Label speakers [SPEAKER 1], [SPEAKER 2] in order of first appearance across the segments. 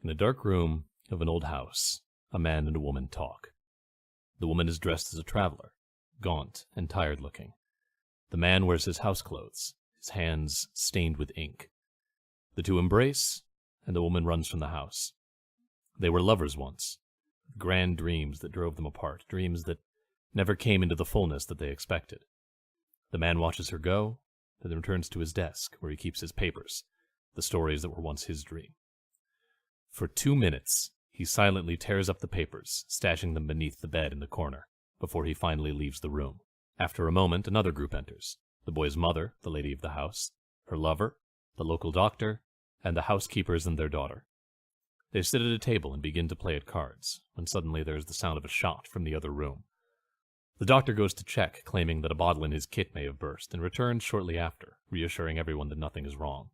[SPEAKER 1] In a dark room of an old house, a man and a woman talk. The woman is dressed as a traveler, gaunt and tired-looking. The man wears his house clothes, his hands stained with ink. The two embrace, and the woman runs from the house. They were lovers once, grand dreams that drove them apart, dreams that never came into the fullness that they expected. The man watches her go, then returns to his desk, where he keeps his papers, the stories that were once his dream. For 2 minutes, he silently tears up the papers, stashing them beneath the bed in the corner, before he finally leaves the room. After a moment, another group enters. The boy's mother, the lady of the house, her lover, the local doctor, and the housekeepers and their daughter. They sit at a table and begin to play at cards, when suddenly there is the sound of a shot from the other room. The doctor goes to check, claiming that a bottle in his kit may have burst, and returns shortly after, reassuring everyone that nothing is wrong.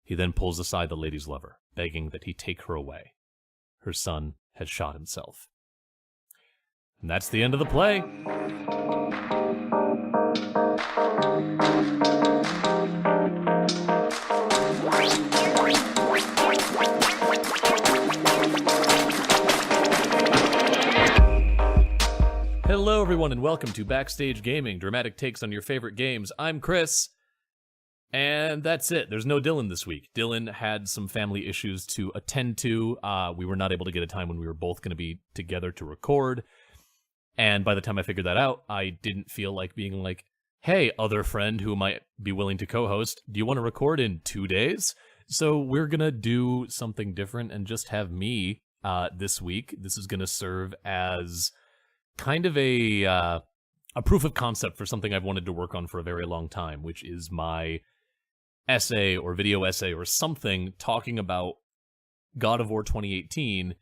[SPEAKER 1] He then pulls aside the lady's lover, begging that he take her away. Her son has shot himself. And that's the end of the play. Hello, everyone, and welcome to Backstage Gaming, dramatic takes on your favorite games. I'm Chris, and that's it. There's no Dylan this week. Dylan had some family issues to attend to. We were not able to get a time when we were both going to be together to record, and by the time I figured that out, I didn't feel like being like, hey, other friend who might be willing to co-host, do you want to record in 2 days? So we're going to do something different and just have me this week. This is going to serve as kind of a proof of concept for something I've wanted to work on for a very long time, which is my essay or video essay or something talking about God of War 2018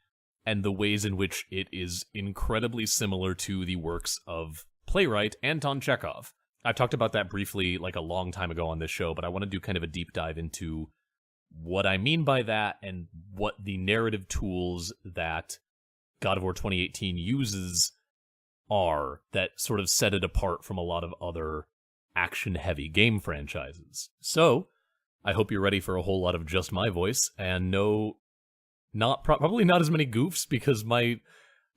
[SPEAKER 1] and the ways in which it is incredibly similar to the works of playwright Anton Chekhov. I've talked about that briefly like a long time ago on this show, but I want to do kind of a deep dive into what I mean by that and what the narrative tools that God of War 2018 uses are that sort of set it apart from a lot of other action-heavy game franchises. So, I hope you're ready for a whole lot of just my voice, and probably not as many goofs, because my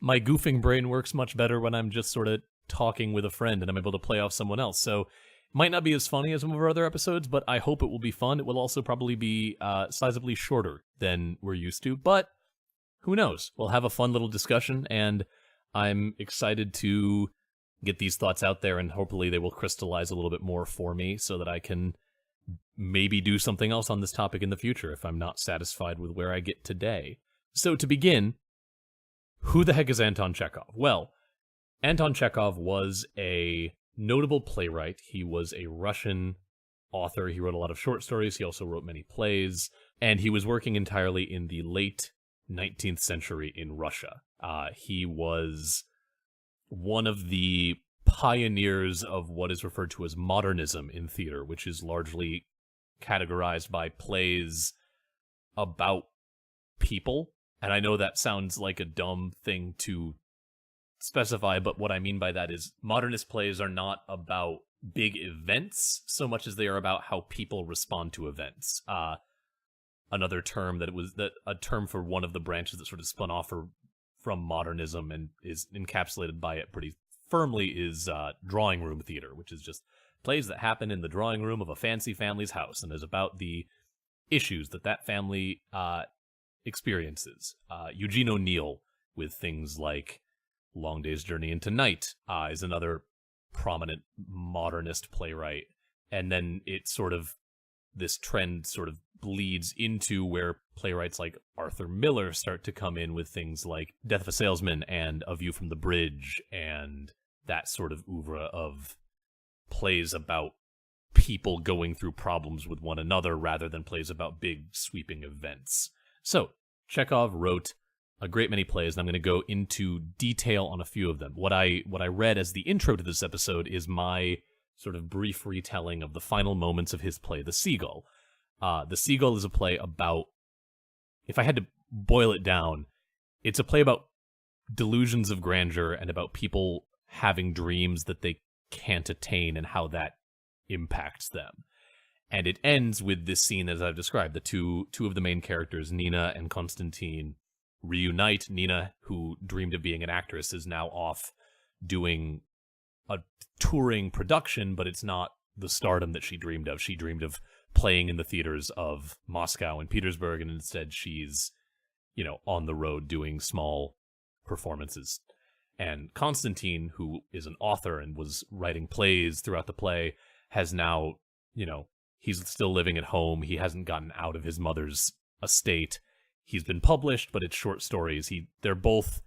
[SPEAKER 1] goofing brain works much better when I'm just sort of talking with a friend and I'm able to play off someone else. So, it might not be as funny as some of our other episodes, but I hope it will be fun. It will also probably be sizably shorter than we're used to, but who knows? We'll have a fun little discussion, and I'm excited to get these thoughts out there, and hopefully they will crystallize a little bit more for me so that I can maybe do something else on this topic in the future if I'm not satisfied with where I get today. So to begin, who the heck is Anton Chekhov? Well, Anton Chekhov was a notable playwright. He was a Russian author. He wrote a lot of short stories. He also wrote many plays, and he was working entirely in the late 19th century in Russia. He was one of the pioneers of what is referred to as modernism in theater, which is largely categorized by plays about people. And I know that sounds like a dumb thing to specify, but what I mean by that is modernist plays are not about big events so much as they are about how people respond to events. Another term a term for one of the branches that sort of spun off from modernism and is encapsulated by it pretty firmly is drawing room theater, which is just plays that happen in the drawing room of a fancy family's house and is about the issues that family experiences. Eugene O'Neill with things like Long Day's Journey into Night is another prominent modernist playwright. And then this trend sort of bleeds into where playwrights like Arthur Miller start to come in with things like Death of a Salesman and A View from the Bridge and that sort of oeuvre of plays about people going through problems with one another rather than plays about big sweeping events. So, Chekhov wrote a great many plays, and I'm going to go into detail on a few of them. What I read as the intro to this episode is my sort of brief retelling of the final moments of his play, The Seagull. The Seagull is a play about, if I had to boil it down, it's a play about delusions of grandeur and about people having dreams that they can't attain and how that impacts them. And it ends with this scene, as I've described. The two of the main characters, Nina and Konstantin, reunite. Nina, who dreamed of being an actress, is now off doing a touring production, but it's not the stardom that she dreamed of. She dreamed of playing in the theaters of Moscow and Petersburg, and instead she's, on the road doing small performances. And Konstantin, who is an author and was writing plays throughout the play, has now, he's still living at home. He hasn't gotten out of his mother's estate. He's been published, but it's short stories. They're both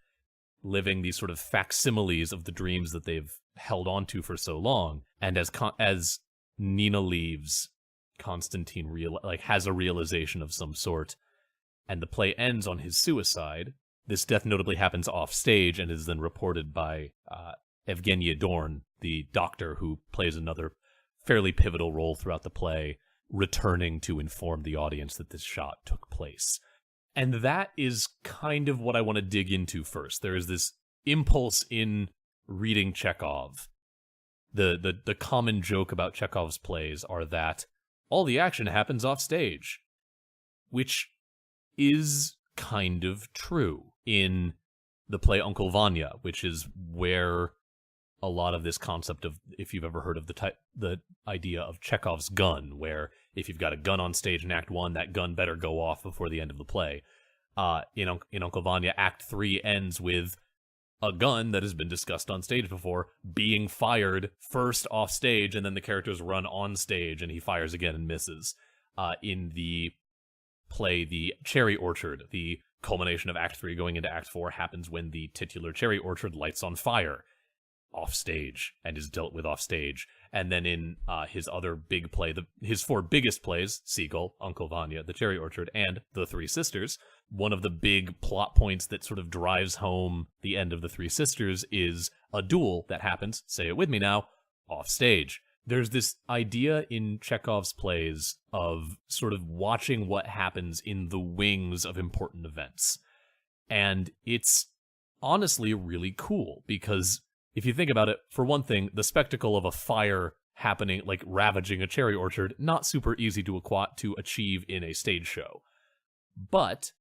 [SPEAKER 1] living these sort of facsimiles of the dreams that they've held on to for so long. And as Nina leaves, Konstantin has a realization of some sort, and the play ends on his suicide. This death notably happens off stage and is then reported by Evgenia Dorn, the doctor who plays another fairly pivotal role throughout the play, returning to inform the audience that this shot took place. And that is kind of what I want to dig into first. There is this impulse in reading Chekhov. The common joke about Chekhov's plays are that all the action happens off stage, which is kind of true in the play Uncle Vanya, which is where a lot of this concept of, if you've ever heard of the idea of Chekhov's gun, where if you've got a gun on stage in Act 1, that gun better go off before the end of the play. In Uncle Vanya, Act 3 ends with a gun that has been discussed on stage before being fired first off stage, and then the characters run on stage, and he fires again and misses. In the play The Cherry Orchard, the culmination of Act 3 going into Act 4 happens when the titular cherry orchard lights on fire off stage and is dealt with off stage. And then in his other big play, his four biggest plays, Seagull, Uncle Vanya, The Cherry Orchard, and The Three Sisters, one of the big plot points that sort of drives home the end of The Three Sisters is a duel that happens, say it with me now, off stage. There's this idea in Chekhov's plays of sort of watching what happens in the wings of important events. And it's honestly really cool, because if you think about it, for one thing, the spectacle of a fire happening, like ravaging a cherry orchard, not super easy to achieve in a stage show. But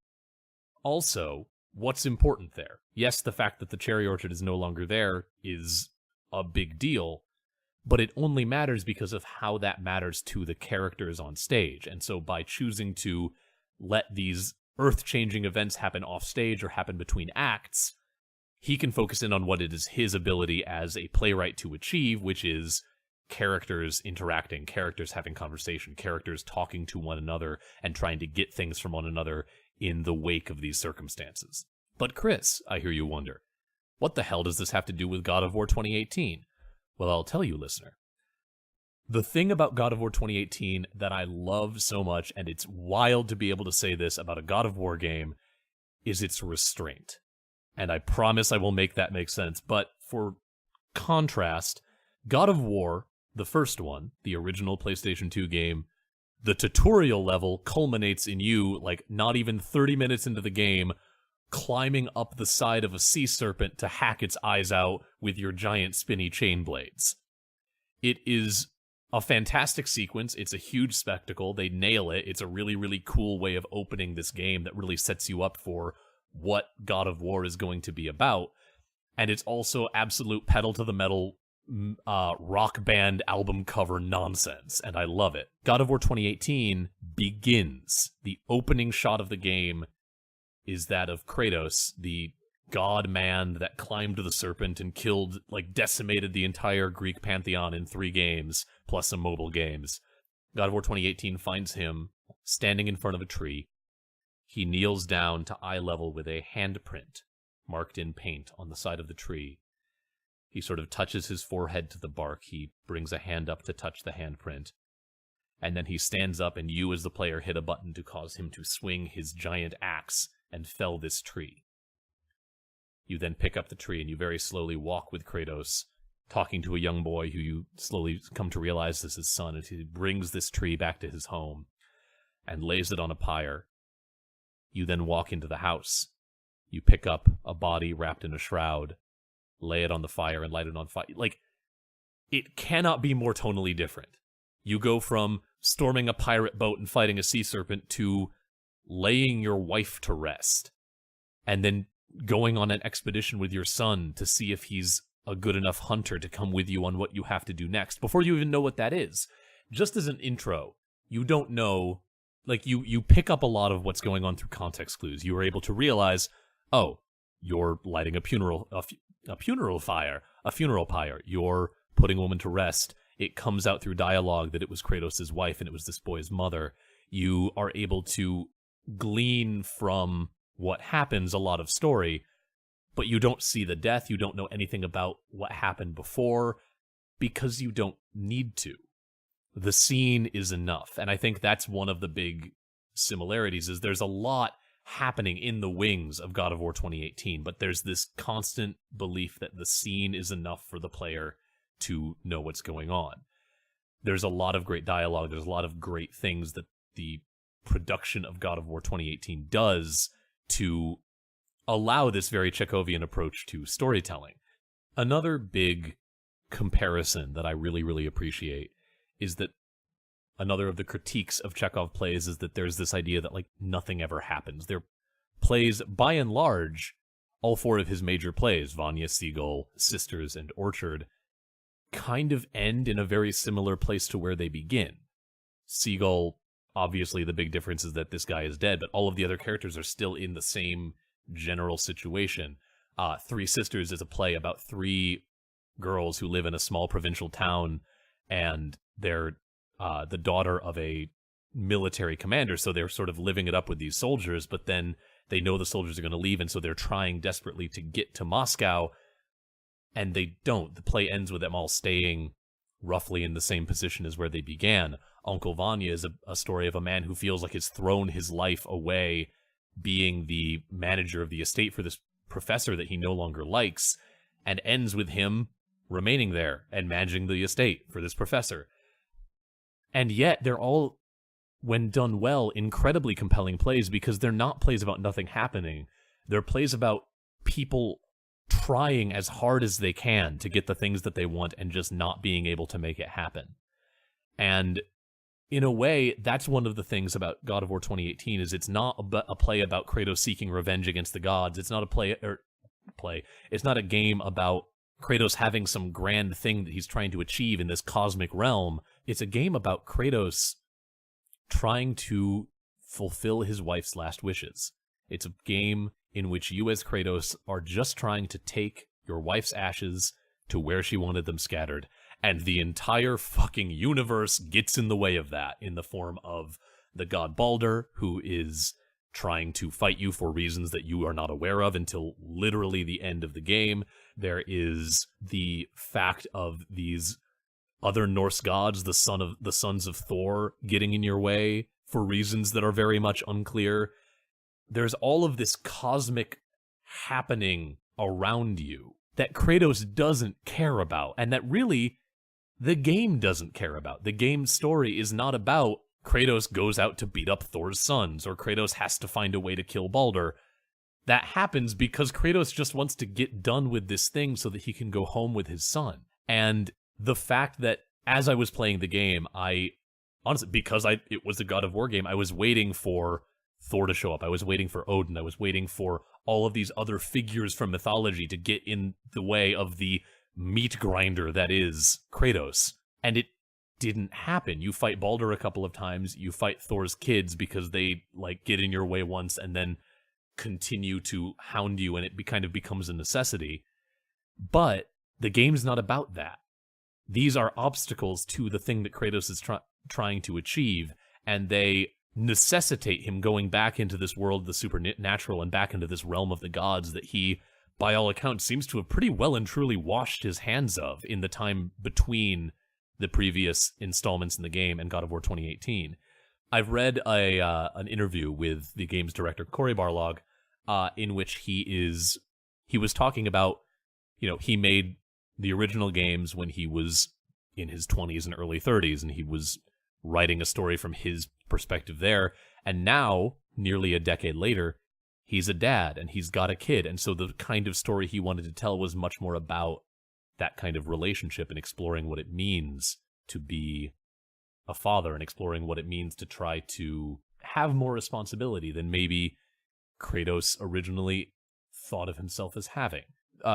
[SPEAKER 1] also, what's important there? Yes, the fact that the cherry orchard is no longer there is a big deal, but it only matters because of how that matters to the characters on stage. And so by choosing to let these earth-changing events happen off stage or happen between acts, he can focus in on what it is his ability as a playwright to achieve, which is characters interacting, characters having conversation, characters talking to one another and trying to get things from one another in the wake of these circumstances. But Chris, I hear you wonder, what the hell does this have to do with God of War 2018? Well, I'll tell you, listener. The thing about God of War 2018 that I love so much, and it's wild to be able to say this about a God of War game, is its restraint. And I promise I will make that make sense. But for contrast, God of War, the first one, the original PlayStation 2 game, the tutorial level culminates in you, like, not even 30 minutes into the game, climbing up the side of a sea serpent to hack its eyes out with your giant spinny chain blades. It is a fantastic sequence. It's a huge spectacle. They nail it. It's a really, really cool way of opening this game that really sets you up for what God of War is going to be about. And it's also absolute pedal to the metal rock band album cover nonsense, and I love it. God of War 2018 begins. The opening shot of the game is that of Kratos, the god man that climbed the serpent and killed, like, decimated the entire Greek pantheon in 3 games, plus some mobile games. God of War 2018 finds him standing in front of a tree. He kneels down to eye level with a handprint marked in paint on the side of the tree. He sort of touches his forehead to the bark. He brings a hand up to touch the handprint. And then he stands up, and you as the player hit a button to cause him to swing his giant axe and fell this tree. You then pick up the tree, and you very slowly walk with Kratos, talking to a young boy who you slowly come to realize is his son, and he brings this tree back to his home and lays it on a pyre. You then walk into the house. You pick up a body wrapped in a shroud, lay it on the fire, and light it on fire. Like, it cannot be more tonally different. You go from storming a pirate boat and fighting a sea serpent to laying your wife to rest and then going on an expedition with your son to see if he's a good enough hunter to come with you on what you have to do next before you even know what that is. Just as an intro, you don't know, like you pick up a lot of what's going on through context clues. You are able to realize, oh, you're lighting a funeral pyre. You're putting a woman to rest. It comes out through dialogue that it was Kratos' wife and it was this boy's mother. You are able to glean from what happens a lot of story, but you don't see the death. You don't know anything about what happened before because you don't need to. The scene is enough. And I think that's one of the big similarities is there's a lot happening in the wings of God of War 2018, but there's this constant belief that the scene is enough for the player to know what's going on. There's a lot of great dialogue. There's a lot of great things that the production of God of War 2018 does to allow this very Chekhovian approach to storytelling. Another big comparison that I really, really appreciate is that another of the critiques of Chekhov plays is that there's this idea that, like, nothing ever happens. Their plays, by and large, all four of his major plays, Vanya, Seagull, Sisters, and Orchard, kind of end in a very similar place to where they begin. Seagull, obviously the big difference is that this guy is dead, but all of the other characters are still in the same general situation. Three Sisters is a play about three girls who live in a small provincial town, and they're the daughter of a military commander, so they're sort of living it up with these soldiers, but then they know the soldiers are going to leave, and so they're trying desperately to get to Moscow, and they don't. The play ends with them all staying roughly in the same position as where they began. Uncle Vanya is a story of a man who feels like he's thrown his life away being the manager of the estate for this professor that he no longer likes, and ends with him remaining there and managing the estate for this professor. And yet they're all, when done well, incredibly compelling plays because they're not plays about nothing happening. They're plays about people trying as hard as they can to get the things that they want and just not being able to make it happen. And in a way, that's one of the things about God of War 2018 is it's not a play about Kratos seeking revenge against the gods. It's not It's not a game about Kratos having some grand thing that he's trying to achieve in this cosmic realm. It's a game about Kratos trying to fulfill his wife's last wishes. It's a game in which you as Kratos are just trying to take your wife's ashes to where she wanted them scattered, and the entire fucking universe gets in the way of that in the form of the god Baldur, who is trying to fight you for reasons that you are not aware of until literally the end of the game. There is the fact of these other Norse gods, the sons of Thor, getting in your way for reasons that are very much unclear. There's all of this cosmic happening around you that Kratos doesn't care about, and that really the game doesn't care about. The game's story is not about Kratos goes out to beat up Thor's sons, or Kratos has to find a way to kill Baldur. That happens because Kratos just wants to get done with this thing so that he can go home with his son. And the fact that as I was playing the game, I honestly, because it was a God of War game, I was waiting for Thor to show up. I was waiting for Odin. I was waiting for all of these other figures from mythology to get in the way of the meat grinder that is Kratos. And it didn't happen. You fight Baldur a couple of times. You fight Thor's kids because they like get in your way once and then continue to hound you, and it kind of becomes a necessity. But the game's not about that. These are obstacles to the thing that Kratos is trying to achieve, and they necessitate him going back into this world of the supernatural and back into this realm of the gods that he, by all accounts, seems to have pretty well and truly washed his hands of in the time between the previous installments in the game and God of War 2018. I've read an interview with the game's director, Cory Barlog, in which he was talking about, he made the original games when he was in his 20s and early 30s, and he was writing a story from his perspective there. And now, nearly a decade later, he's a dad and he's got a kid. And so the kind of story he wanted to tell was much more about that kind of relationship and exploring what it means to be a father and exploring what it means to try to have more responsibility than maybe Kratos originally thought of himself as having.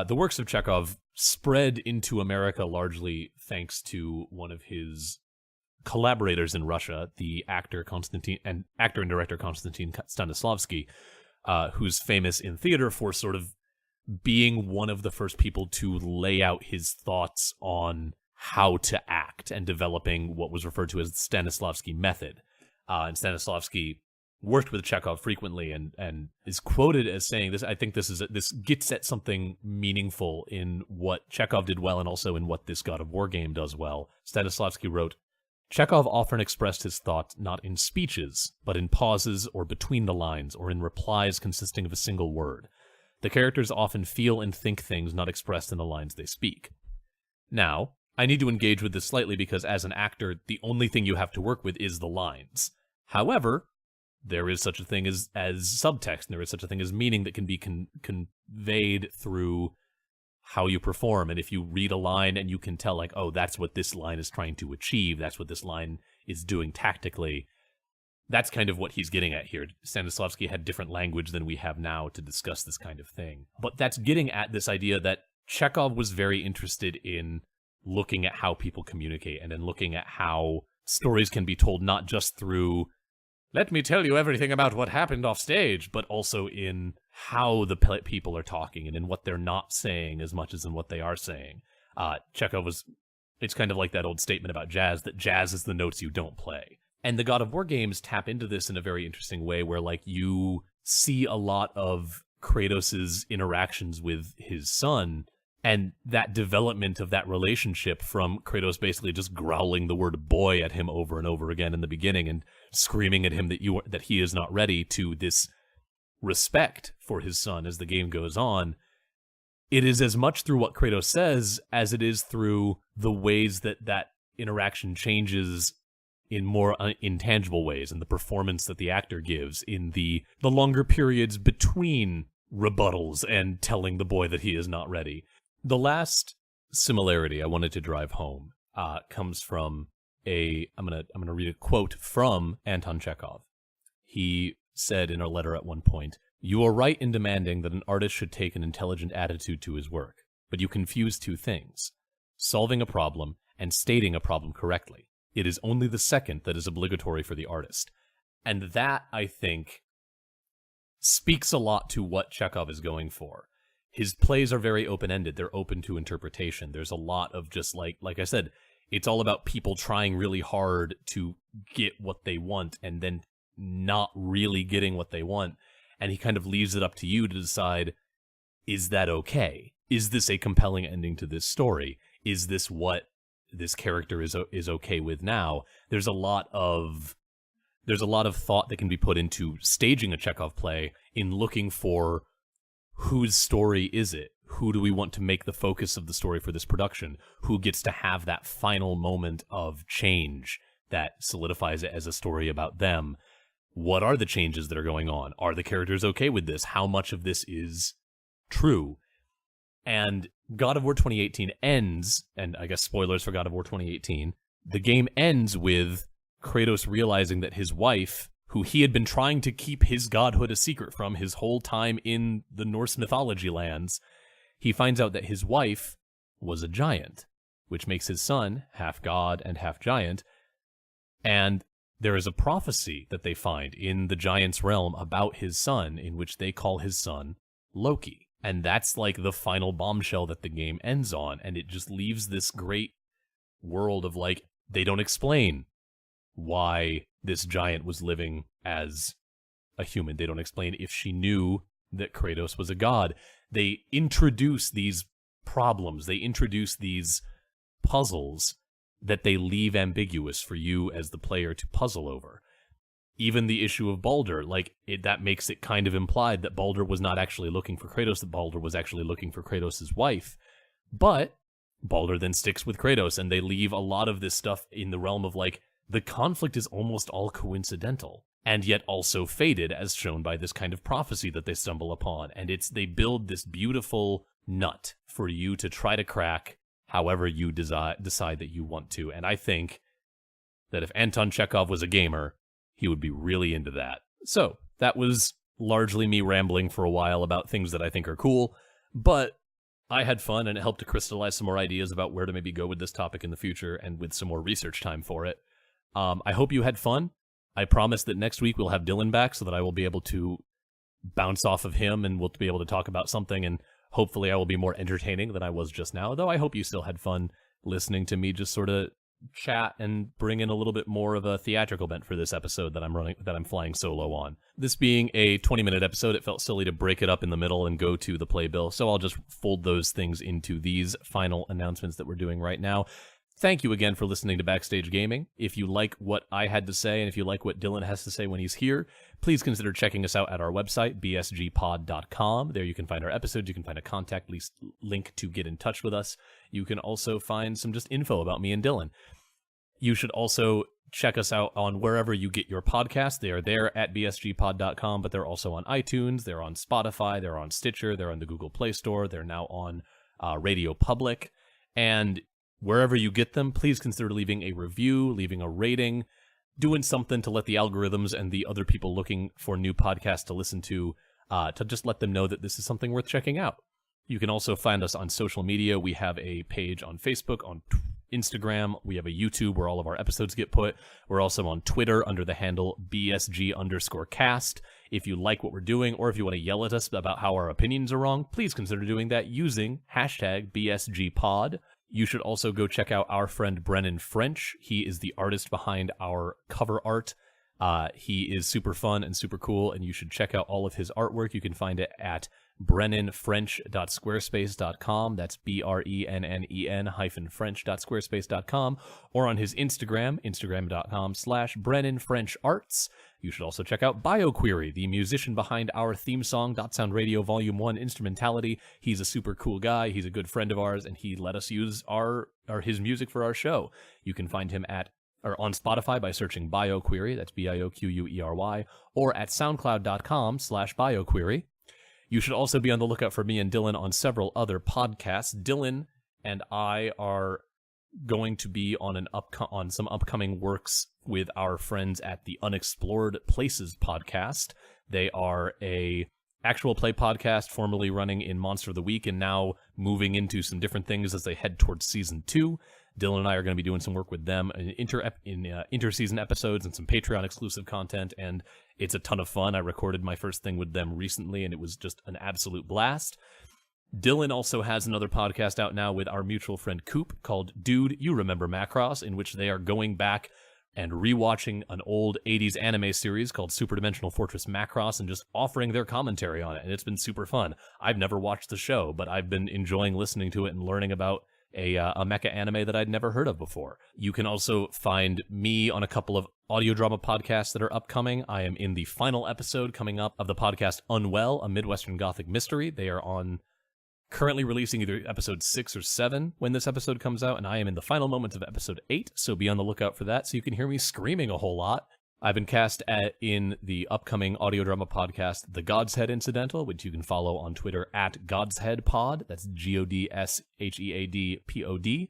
[SPEAKER 1] The works of Chekhov spread into America largely thanks to one of his collaborators in Russia, the actor and director Konstantin Stanislavski, who's famous in theater for sort of being one of the first people to lay out his thoughts on how to act and developing what was referred to as the Stanislavski method. And Stanislavski worked with Chekhov frequently and is quoted as saying this. I think this gets at something meaningful in what Chekhov did well and also in what this God of War game does well. Stanislavski wrote, Chekhov often expressed his thought not in speeches, but in pauses or between the lines or in replies consisting of a single word. The characters often feel and think things not expressed in the lines they speak. Now, I need to engage with this slightly because as an actor, the only thing you have to work with is the lines. However, there is such a thing as subtext, and there is such a thing as meaning that can be conveyed through how you perform. And if you read a line and you can tell, like, oh, that's what this line is trying to achieve, that's what this line is doing tactically, that's kind of what he's getting at here. Stanislavski had different language than we have now to discuss this kind of thing. But that's getting at this idea that Chekhov was very interested in looking at how people communicate and in looking at how stories can be told not just through, let me tell you everything about what happened off stage, but also in how the people are talking and in what they're not saying as much as in what they are saying. Chekhov it's kind of like that old statement about jazz, that jazz is the notes you don't play. And the God of War games tap into this in a very interesting way where, like, you see a lot of Kratos' interactions with his son and that development of that relationship from Kratos basically just growling the word boy at him over and over again in the beginning and screaming at him that he is not ready, to this respect for his son as the game goes on. It is as much through what Kratos says as it is through the ways that interaction changes in more intangible ways, and the performance that the actor gives in the longer periods between rebuttals and telling the boy that he is not ready. The last similarity I wanted to drive home comes from I'm gonna read a quote from Anton Chekhov. He said in a letter at one point, "You are right in demanding that an artist should take an intelligent attitude to his work, but you confuse two things: solving a problem and stating a problem correctly. It is only the second that is obligatory for the artist." And that, I think, speaks a lot to what Chekhov is going for. His plays are very open-ended. They're open to interpretation. There's a lot of just like I said, it's all about people trying really hard to get what they want and then not really getting what they want. And he kind of leaves it up to you to decide, is that okay? Is this a compelling ending to this story? Is this what this character is okay with now? There's a lot of thought that can be put into staging a Chekhov play in looking for whose story is it? Who do we want to make the focus of the story for this production? Who gets to have that final moment of change that solidifies it as a story about them? What are the changes that are going on? Are the characters okay with this? How much of this is true? And God of War 2018 ends, and I guess spoilers for God of War 2018, the game ends with Kratos realizing that his wife, who he had been trying to keep his godhood a secret from his whole time in the Norse mythology lands, he finds out that his wife was a giant, which makes his son half god and half giant. And there is a prophecy that they find in the giant's realm about his son, in which they call his son Loki. And that's like the final bombshell that the game ends on. And it just leaves this great world of, like, they don't explain why this giant was living as a human. They don't explain if she knew that Kratos was a god. They introduce these problems. They introduce these puzzles that they leave ambiguous for you as the player to puzzle over. Even the issue of Baldur, that makes it kind of implied that Baldur was not actually looking for Kratos, that Baldur was actually looking for Kratos' wife. But Baldur then sticks with Kratos, and they leave a lot of this stuff in the realm of, like, the conflict is almost all coincidental, and yet also fated, as shown by this kind of prophecy that they stumble upon. And they build this beautiful nut for you to try to crack however you decide that you want to. And I think that if Anton Chekhov was a gamer, he would be really into that. So that was largely me rambling for a while about things that I think are cool, but I had fun, and it helped to crystallize some more ideas about where to maybe go with this topic in the future, and with some more research time for it. I hope you had fun. I promise that next week we'll have Dylan back so that I will be able to bounce off of him, and we'll be able to talk about something, and hopefully I will be more entertaining than I was just now, though I hope you still had fun listening to me just sort of chat and bring in a little bit more of a theatrical bent for this episode that I'm flying solo on. This being a 20-minute episode, it felt silly to break it up in the middle and go to the playbill, so I'll just fold those things into these final announcements that we're doing right now. Thank you again for listening to Backstage Gaming. If you like what I had to say, and if you like what Dylan has to say when he's here, please consider checking us out at our website, bsgpod.com. There you can find our episodes, you can find a contact link to get in touch with us. You can also find some just info about me and Dylan. You should also check us out on wherever you get your podcasts. They are there at bsgpod.com, but they're also on iTunes, they're on Spotify, they're on Stitcher, they're on the Google Play Store, they're now on Radio Public, and wherever you get them, please consider leaving a review, leaving a rating, doing something to let the algorithms and the other people looking for new podcasts to listen to just let them know that this is something worth checking out. You can also find us on social media. We have a page on Facebook, on Instagram. We have a YouTube where all of our episodes get put. We're also on Twitter under the handle BSG_cast. If you like what we're doing, or if you want to yell at us about how our opinions are wrong, please consider doing that using hashtag BSGpod. You should also go check out our friend Brennan French. He is the artist behind our cover art. He is super fun and super cool, and you should check out all of his artwork. You can find it at brennenfrench.squarespace.com. That's BRENNEN-French.squarespace.com, or on his Instagram, instagram.com/BrennenFrenchArts. You should also check out BioQuery, the musician behind our theme song, Dot Sound Radio Volume 1 Instrumentality. He's a super cool guy. He's a good friend of ours, and he let us use his music for our show. You can find him on Spotify by searching BioQuery, that's BIOQUERY, or at soundcloud.com/BioQuery. You should also be on the lookout for me and Dylan on several other podcasts. Dylan and I are going to be on some upcoming works with our friends at the Unexplored Places podcast. They are a actual play podcast formerly running in Monster of the Week and now moving into some different things as they head towards season 2. Dylan and I are going to be doing some work with them in inter-season episodes and some Patreon exclusive content, and it's a ton of fun. I recorded my first thing with them recently, and it was just an absolute blast. Dylan also has another podcast out now with our mutual friend Coop called Dude, You Remember Macross, in which they are going back and rewatching an old 80s anime series called Super Dimensional Fortress Macross and just offering their commentary on it, and it's been super fun. I've never watched the show, but I've been enjoying listening to it and learning about a mecha anime that I'd never heard of before. You can also find me on a couple of audio drama podcasts that are upcoming. I am in the final episode coming up of the podcast Unwell, a Midwestern Gothic mystery. They are currently releasing either episode 6 or 7 when this episode comes out, and I am in the final moments of episode 8, so be on the lookout for that so you can hear me screaming a whole lot. I've been cast in the upcoming audio drama podcast, The God's Head Incidental, which you can follow on Twitter at God's Head Pod. That's GODSHEADPOD.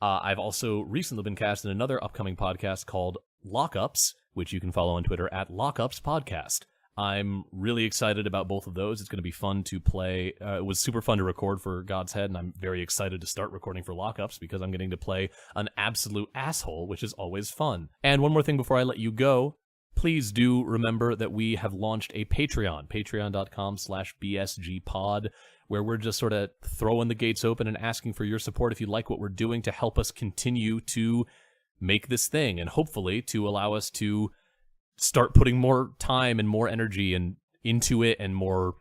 [SPEAKER 1] I've also recently been cast in another upcoming podcast called Lockups, which you can follow on Twitter at Lockups Podcast. I'm really excited about both of those. It's going to be fun to play. It was super fun to record for God's Head, and I'm very excited to start recording for Lockups because I'm getting to play an absolute asshole, which is always fun. And one more thing before I let you go, please do remember that we have launched a Patreon, patreon.com/BSGpod, where we're just sort of throwing the gates open and asking for your support if you like what we're doing to help us continue to make this thing, and hopefully to allow us to start putting more time and more energy into it and more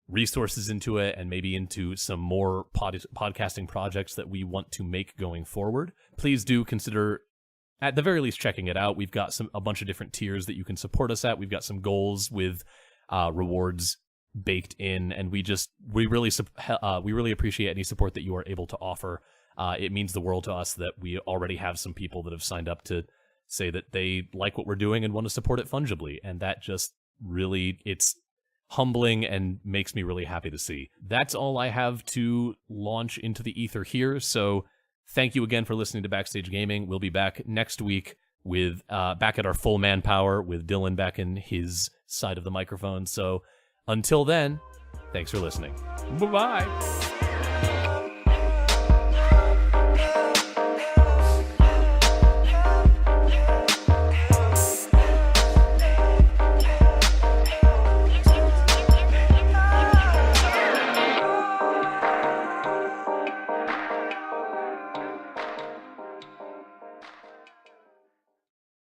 [SPEAKER 1] resources into it, and maybe into some more podcasting projects that we want to make going forward. Please do consider, at the very least, checking it out. We've got a bunch of different tiers that you can support us at. We've got some goals with rewards baked in, and we really appreciate any support that you are able to offer. It means the world to us that we already have some people that have signed up to say that they like what we're doing and want to support it fungibly, and that just really, it's humbling and makes me really happy to see. That's all I have to launch into the ether here, so thank you again for listening to Backstage Gaming. We'll be back next week with back at our full manpower with Dylan back in his side of the microphone. So until then, thanks for listening. Bye-bye.